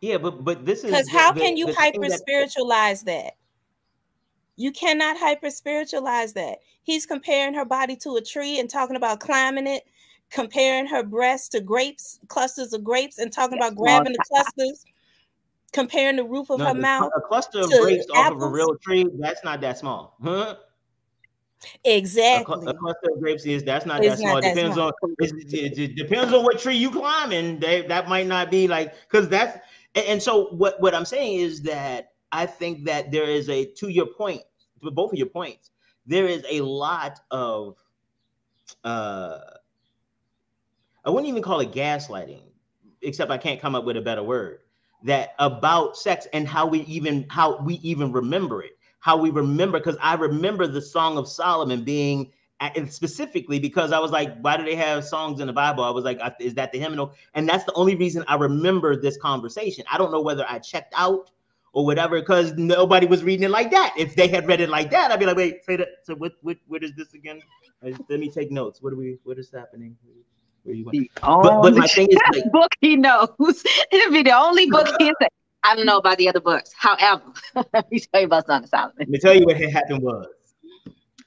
Yeah, but this is because how can you hyper spiritualize that? You cannot hyper spiritualize that. He's comparing her body to a tree and talking about climbing it, comparing her breasts to grapes, clusters of grapes, and talking about grabbing the clusters, comparing the roof of her mouth. A cluster of to grapes apples. off of a real tree, that's not that small. Huh? Exactly. A cluster of grapes that's not that small. It depends on what tree you climbing. That might not be like, because that's, and so what I'm saying is that I think that there is to your point, to both of your points, there is a lot of I wouldn't even call it gaslighting, except I can't come up with a better word, that about sex and how we even remember it. How we remember, because I remember the Song of Solomon being, and specifically because I was like, why do they have songs in the Bible? I was like, is that the hymnal? And that's the only reason I remember this conversation. I don't know whether I checked out or whatever, because nobody was reading it like that. If they had read it like that, I'd be like, wait, say that. So what is this again? Let me take notes. What is happening? Where you going? But my thing is, like, book he knows. It'd be the only book he said. I don't know about the other books. However, let me tell you about Song of Solomon. Let me tell you what had happened was.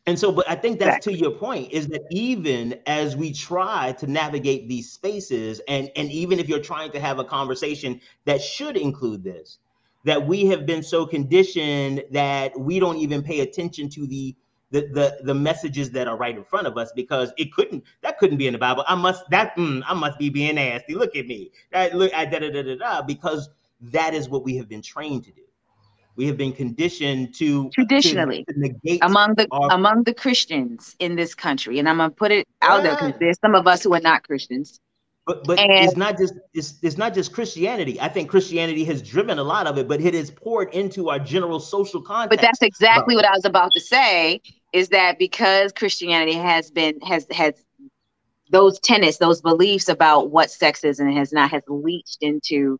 And so, but I think that's to your point, is that even as we try to navigate these spaces, and even if you're trying to have a conversation that should include this, that we have been so conditioned that we don't even pay attention to the messages that are right in front of us, because that couldn't be in the Bible. I must be being nasty. Look at me. Because that is what we have been trained to do. We have been conditioned to traditionally to negate among the Christians in this country, and I'm gonna put it out there because there's some of us who are not Christians. But it's not just Christianity. I think Christianity has driven a lot of it, but it has poured into our general social context. But that's exactly what I was about to say, is that because Christianity has those tenets, those beliefs about what sex is and has leached into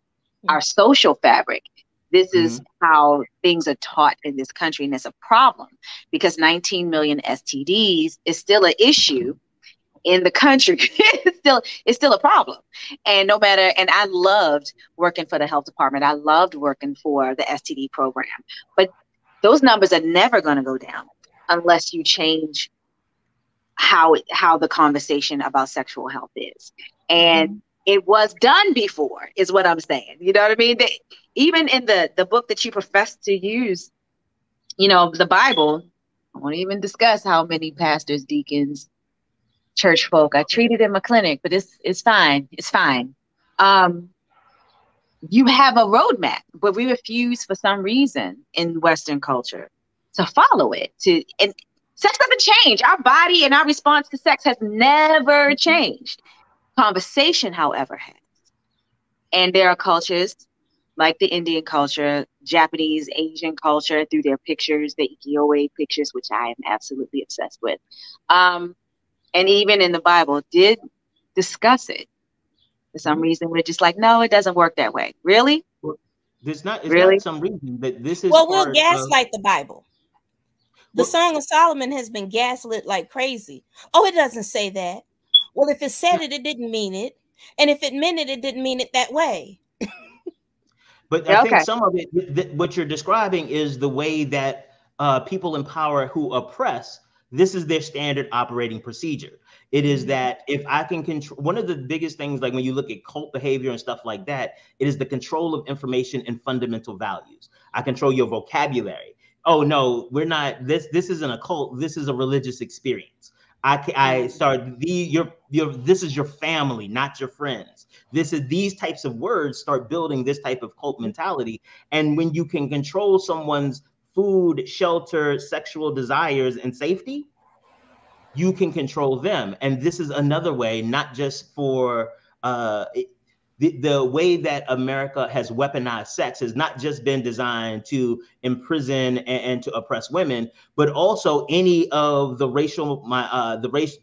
our social fabric. This is how things are taught in this country, and it's a problem because 19 million STDs is still an issue in the country. It's still a problem. And I loved working for the health department. I loved working for the STD program. But those numbers are never going to go down unless you change how the conversation about sexual health is. And it was done before, is what I'm saying. You know what I mean? Even in the book that you profess to use, the Bible, I won't even discuss how many pastors, deacons, church folk I treated in my clinic, but it's fine. It's fine. You have a roadmap, but we refuse for some reason in Western culture to follow it. And sex doesn't change. Our body and our response to sex has never changed. Conversation, however, has. And there are cultures like the Indian culture, Japanese, Asian culture through their pictures, the ukiyo-e pictures, which I am absolutely obsessed with. And even in the Bible did discuss it. For some reason, we're just like, no, it doesn't work that way. Really? Well, it's not Really? some reason that this is Well, we'll part gaslight the Bible. The Well, Song of Solomon has been gaslit like crazy. Oh, it doesn't say that. Well, if it said it, it didn't mean it. And if it meant it, it didn't mean it that way. But I think some of it, what you're describing is the way that people in power who oppress, this is their standard operating procedure. It is that if I can control, one of the biggest things, like when you look at cult behavior and stuff like that, it is the control of information and fundamental values. I control your vocabulary. Oh no, we're not, this isn't a cult, this is a religious experience. I start this is your family, not your friends. These types of words start building this type of cult mentality. And when you can control someone's food, shelter, sexual desires, and safety, you can control them. And this is another way, not just for the way that America has weaponized sex has not just been designed to imprison and to oppress women, but also any of the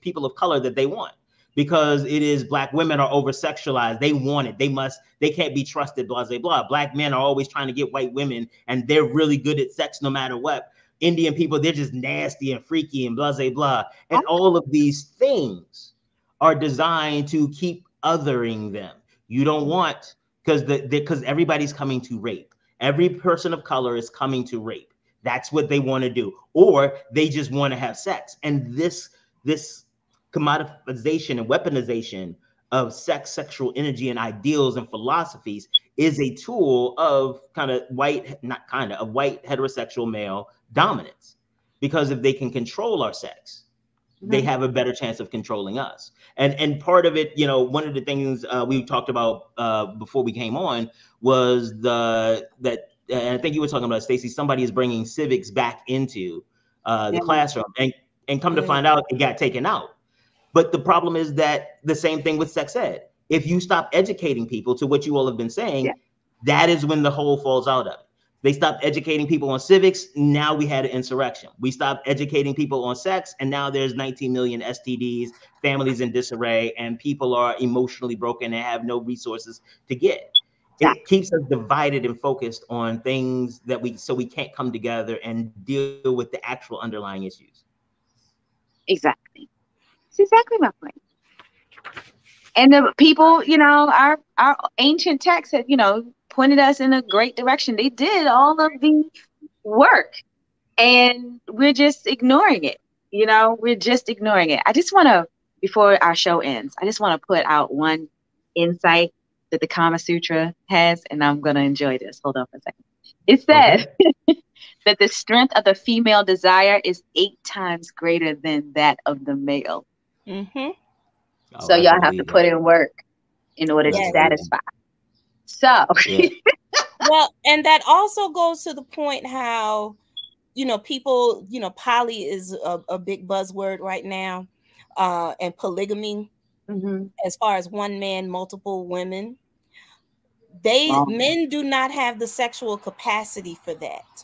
people of color that they want, because it is Black women are over sexualized. They want it. They can't be trusted, blah, blah, blah. Black men are always trying to get white women and they're really good at sex no matter what. Indian people, they're just nasty and freaky and blah, blah, blah. And all of these things are designed to keep othering them. You don't want, because everybody's coming to rape. Every person of color is coming to rape. That's what they want to do. Or they just want to have sex. And this commoditization and weaponization of sex, sexual energy, and ideals and philosophies is a tool of white heterosexual male dominance. Because if they can control our sex, they have a better chance of controlling us. And part of it, one of the things we talked about before we came on was and I think you were talking about, Stacey, somebody is bringing civics back into the classroom, and come to find out it got taken out. But the problem is that the same thing with sex ed. If you stop educating people to what you all have been saying, that is when the whole falls out of it. They stopped educating people on civics. Now we had an insurrection. We stopped educating people on sex, and now there's 19 million STDs, families in disarray, and people are emotionally broken and have no resources to get. It keeps us divided and focused on things so we can't come together and deal with the actual underlying issues. Exactly. It's exactly my point. And the people, our ancient texts had, pointed us in a great direction. They did all of the work, and we're just ignoring it. We're just ignoring it. I just want to, before our show ends, I just want to put out one insight that the Kama Sutra has, and I'm going to enjoy this. Hold on for a second. It says that the strength of the female desire is 8 times greater than that of the male. So y'all have to put in work in order to satisfy. So, well, and that also goes to the point how, people, poly is a big buzzword right now, and polygamy, as far as one man, multiple women. Men do not have the sexual capacity for that.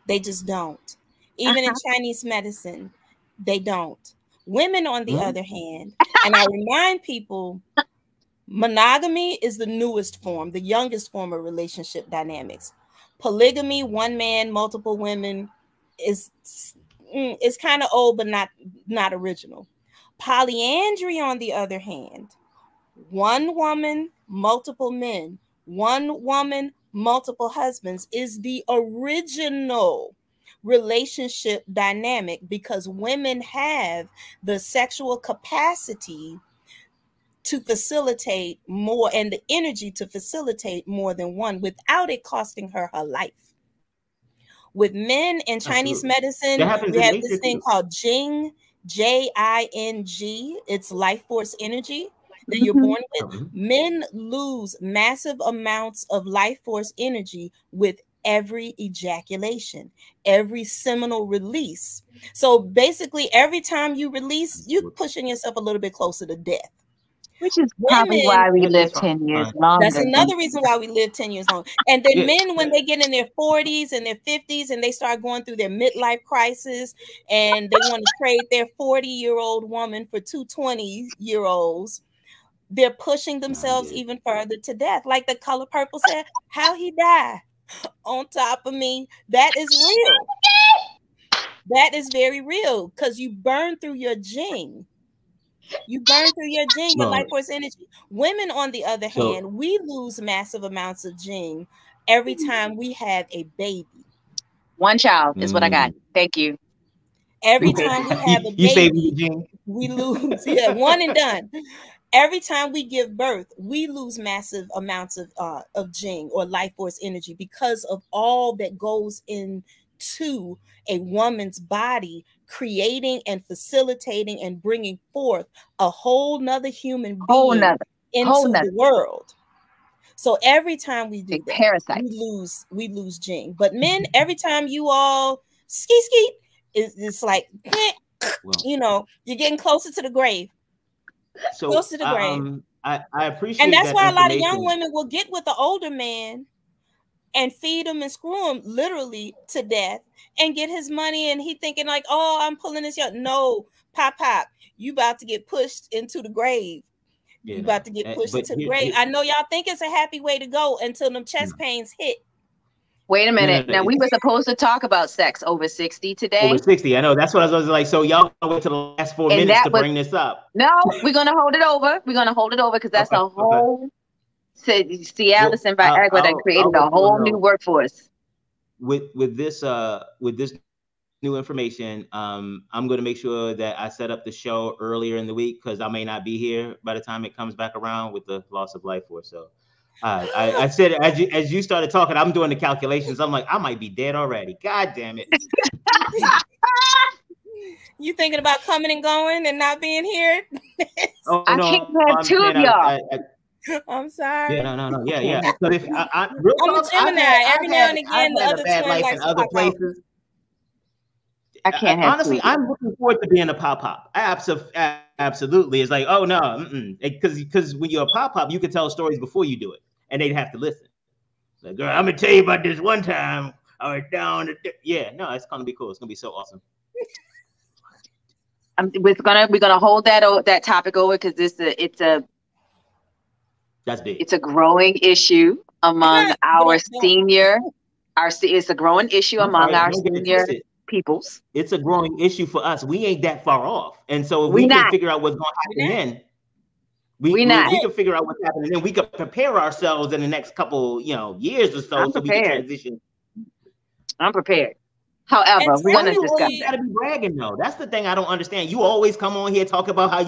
They just don't. Even in Chinese medicine, they don't. Women, on the other hand, and I remind people, monogamy is the newest form, the youngest form of relationship dynamics. Polygamy, one man, multiple women, is kind of old, but not original. Polyandry, on the other hand, one woman, multiple men, one woman, multiple husbands, is the original relationship dynamic, because women have the sexual capacity to facilitate more and the energy to facilitate more than one without it costing her life. With men in Chinese medicine, we have this thing called Jing, Jing. It's life force energy that you're born with. Men lose massive amounts of life force energy with every ejaculation, every seminal release. So basically, every time you release, you're pushing yourself a little bit closer to death. Which is probably why we live 10 years longer. That's another reason why we live 10 years longer. And then men, when they get in their 40s and their 50s and they start going through their midlife crisis and they want to trade their 40-year-old woman for two 20-year-olds, they're pushing themselves even further to death. Like The Color Purple said, how he died on top of me. That is real. That is very real, because you burn through your jing. You burn through your jing, your life force energy. Women, on the other hand, we lose massive amounts of jing every time we have a baby. One child is what I got. Thank you. Every time we have a baby, we lose. Yeah, one and done. Every time we give birth, we lose massive amounts of jing or life force energy because of all that goes into a woman's body, creating and facilitating and bringing forth a whole nother human being into the world. So every time we do that, we lose jing. But men, every time you all skeet, it's like, you know, you're getting closer to the grave. So close to the grave. I appreciate, and that's why a lot of young women will get with the older man and feed him and screw him literally to death and get his money, and he thinking like, oh, I'm pulling this young. No, pop, you about to get pushed into the grave. Yeah, you about to get pushed into the grave. I know y'all think it's a happy way to go until them chest pains hit. Wait a minute. Now, we were supposed to talk about sex over 60 today. Over 60, I know. That's what I was like. So y'all wait till the last 4 minutes to bring this up. No, we're going to hold it over. We're going to hold it over because that's a whole... Cialis and Viagra that created a whole new workforce. With this new information, I'm going to make sure that I set up the show earlier in the week, because I may not be here by the time it comes back around with the loss of life force. So I said, as you started talking, I'm doing the calculations. I'm like, I might be dead already. God damn it. You thinking about coming and going and not being here? I can't have two of y'all. I'm sorry. Yeah, no. Yeah. But if I'm a Gemini. Every now and again, the other twin likes to other places. I can't have. Honestly, I'm looking forward to being a pop. Absolutely. It's like, oh no, because when you're a pop, you can tell stories before you do it, and they'd have to listen. Like, girl, I'm gonna tell you about this one time I was down. Yeah, no, it's gonna be cool. It's gonna be so awesome. We're gonna hold that topic over, because that's big. It's a growing issue among it's a growing issue among our senior peoples. It's a growing issue for us. We ain't that far off. And so if we can figure out what's going to happen then, we can figure out what's happening then. We could prepare ourselves in the next couple, years or so, so we can transition. I'm prepared. However, we're going to discuss you got to be bragging, though. That's the thing I don't understand. You always come on here talk about how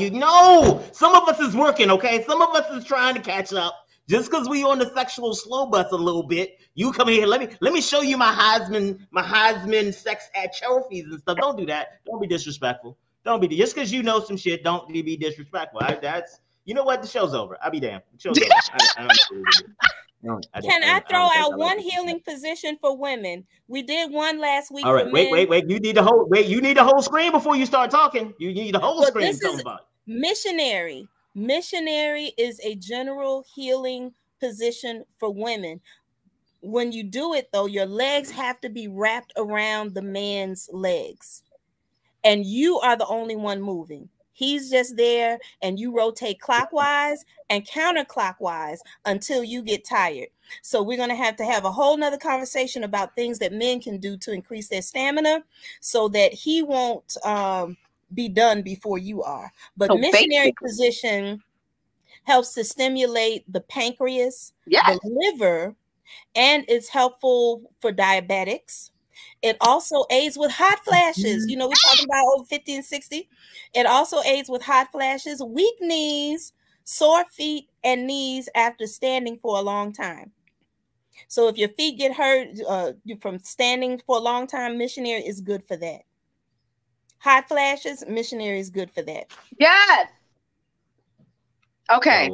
some of us is working, okay? Some of us is trying to catch up. Just because we on the sexual slow bus a little bit, you come here. Let me show you my Heisman sex at trophies and stuff. Don't do that. Don't be disrespectful. Don't be just because you know some shit. Don't be disrespectful. You know what? The show's over. I'll be damned. The show's over. Can I throw out one healing position for women? We did one last week. All right, wait. You need the whole screen before you start talking. You need the whole screen to talk about it. Missionary. Missionary is a general healing position for women. When you do it, though, your legs have to be wrapped around the man's legs, and you are the only one moving. He's just there, and you rotate clockwise and counterclockwise until you get tired. So we're going to have a whole nother conversation about things that men can do to increase their stamina so that he won't be done before you are. But the missionary position helps to stimulate the pancreas, the liver, and it's helpful for diabetics. It also aids with hot flashes. We're talking about over 50 and 60. It also aids with hot flashes, weak knees, sore feet, and knees after standing for a long time. So if your feet get hurt from standing for a long time, missionary is good for that. Hot flashes, missionary is good for that. Yes. Okay.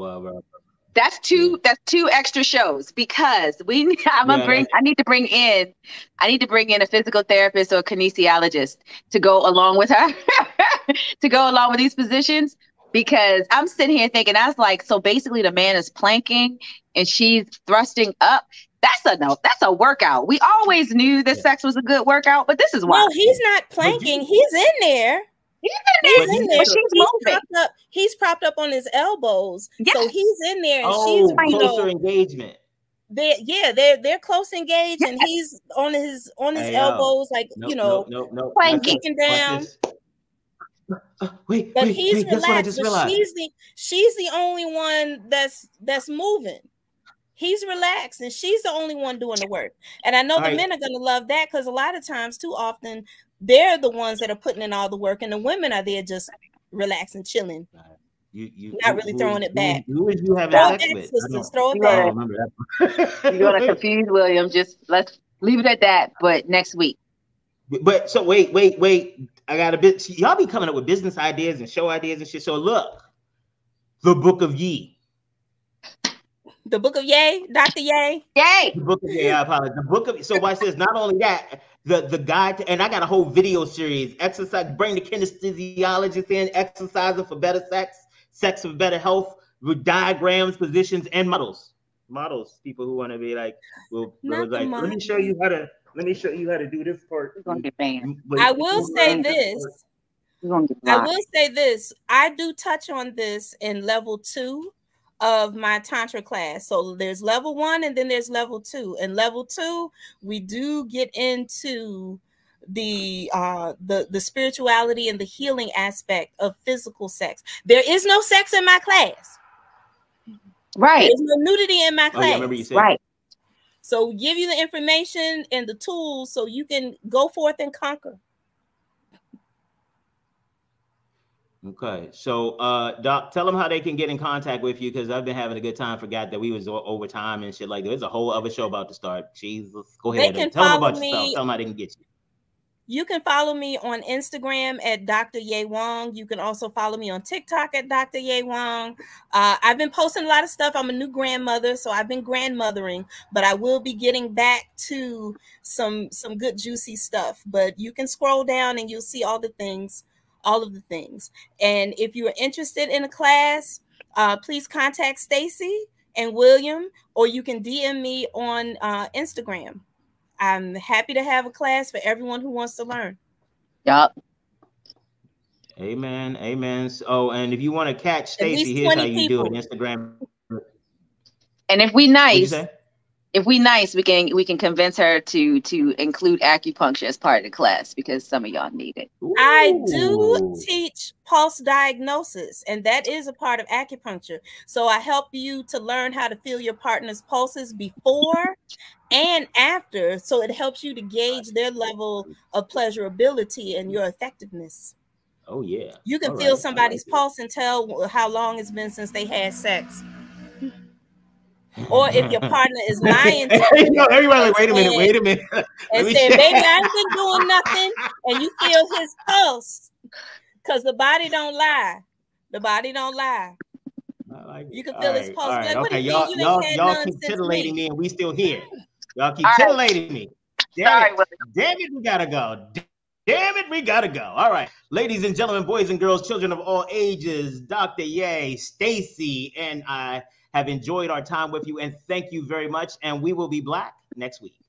That's two extra shows, because I need to bring in a physical therapist or a kinesiologist to go along with her to go along with these positions, because I'm sitting here thinking, I was like, so basically the man is planking and she's thrusting up. That's a workout. We always knew that sex was a good workout, but this is why. No, he's not planking. He's in there. He's in there. He's propped up on his elbows. Yes. So he's in there, and she's closer engagement. They're close engaged, and he's on his elbows, like kicking down. Wait, he's relaxed. That's what I just realized. She's the only one that's moving. He's relaxed, and she's the only one doing the work. And I know men are going to love that, because a lot of times, too often, they're the ones that are putting in all the work, and the women are there just relaxing, chilling, not really throwing it back. Who is you having sex with? Sisters, throw it back. You're going to confuse William. Just let's leave it at that. But next week. But so wait. I got a bit. Y'all be coming up with business ideas and show ideas and shit. So look, the Book of Ye. The Book of Yay, Dr. Yay. Yay. The Book of Yay, I apologize. The Book of, so watch this, not only that, the guide, and I got a whole video series, exercise, bring the kinesthesiologist in, exercising for better sex for better health, with diagrams, positions, and models. People who want to be like, let me show you how to do this part. We're gonna get banned. I will say this. I do touch on this in level 2 of my Tantra class. So there's level 1 and then there's level 2. In level 2, we do get into the spirituality and the healing aspect of physical sex. There is no sex in my class. Right. There's no nudity in my class. I remember you said. Right. So we give you the information and the tools so you can go forth and conquer. Okay, so Doc, tell them how they can get in contact with you, because I've been having a good time. Forgot that we was over time and shit like that. There's a whole other show about to start. Jesus, go ahead. Tell them about yourself. Tell them how they can get you. You can follow me on Instagram at Dr. Ye Wong. You can also follow me on TikTok at Dr. Ye Wong. I've been posting a lot of stuff. I'm a new grandmother, so I've been grandmothering, but I will be getting back to some good juicy stuff. But you can scroll down and you'll see all of the things. And if you are interested in a class, please contact Stacey and William, or you can DM me on Instagram. I'm happy to have a class for everyone who wants to learn. Yup. Amen. So, and if you want to catch Stacey, here's how you do it. Instagram. And if we nice, we can convince her to include acupuncture as part of the class, because some of y'all need it. Ooh. I do teach pulse diagnosis, and that is a part of acupuncture. So I help you to learn how to feel your partner's pulses before and after, so it helps you to gauge their level of pleasurability and your effectiveness. Oh yeah. You can feel somebody's pulse and tell how long it's been since they had sex. Or if your partner is lying to you, everybody like, wait a minute. And say, baby, I ain't been doing nothing, and you feel his pulse, because the body don't lie. You can feel his pulse. Right. Like, okay, y'all keep titillating me, and we still here. Y'all keep titillating me. Damn it, we gotta go. Damn it, we gotta go. All right, ladies and gentlemen, boys and girls, children of all ages, Dr. Ye, Stacey, and I have enjoyed our time with you, and thank you very much. And we will be black next week.